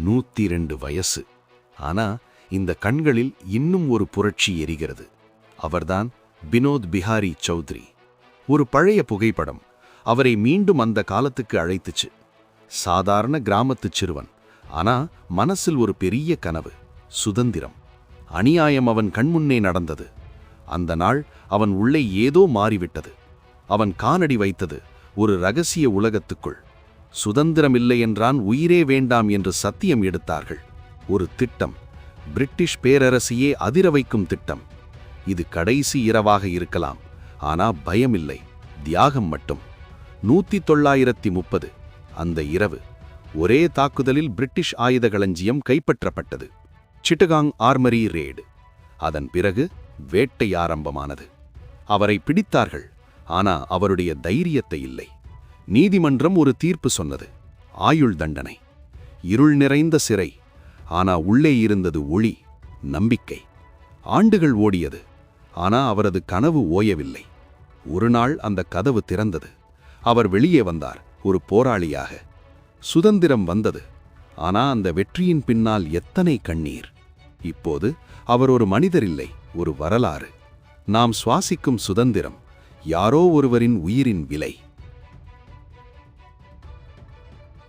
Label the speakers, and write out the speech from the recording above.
Speaker 1: 102 வயசு. ஆனா இந்த கண்களில் இன்னும் ஒரு புரட்சி எரிகிறது. அவர்தான் பினோத் பிஹாரி சௌத்ரி. ஒரு பழைய புகைப்படம் அவரை மீண்டும் அந்த காலத்துக்கு அழைத்துச்சு. சாதாரண கிராமத்துச் சிறுவன், ஆனா மனசில் ஒரு பெரிய கனவு, சுதந்திரம். அநியாயம் அவன் கண்முன்னே நடந்தது. அந்த நாள் அவன் உள்ளே ஏதோ மாறிவிட்டது. அவன் காலடி வைத்தது ஒரு ரகசிய உலகத்துக்குள். சுதந்திரமில்லை என்றான், உயிரே வேண்டாம் என்று சத்தியம் எடுத்தார்கள். ஒரு திட்டம், பிரிட்டிஷ் பேரரசையே அதிர வைக்கும் திட்டம். இது கடைசி இரவாக இருக்கலாம், ஆனா பயமில்லை, தியாகம் மட்டும். 1930 அந்த இரவு ஒரே தாக்குதலில் பிரிட்டிஷ் ஆயுத களஞ்சியம் கைப்பற்றப்பட்டது. Chittagong armoury raid. அதன் பிறகு வேட்டை ஆரம்பமானது. அவரை பிடித்தார்கள், ஆனா அவருடைய தைரியத்தை இல்லை. நீதிமன்றம் ஒரு தீர்ப்பு சொன்னது, ஆயுள் தண்டனை. இருள் நிறைந்த சிறை, ஆனா உள்ளே இருந்தது ஒளி, நம்பிக்கை. ஆண்டுகள் ஓடியது, ஆனா அவரது கனவு ஓயவில்லை. ஒரு நாள் அந்த கதவு திறந்தது. அவர் வெளியே வந்தார், ஒரு போராளியாக. சுதந்திரம் வந்தது, ஆனா அந்த வெற்றியின் பின்னால் எத்தனை கண்ணீர். இப்போது அவர் ஒரு மனிதரில்லை, ஒரு வரலாறு. நாம் சுவாசிக்கும் சுதந்திரம் யாரோ ஒருவரின் உயிரின் விலை.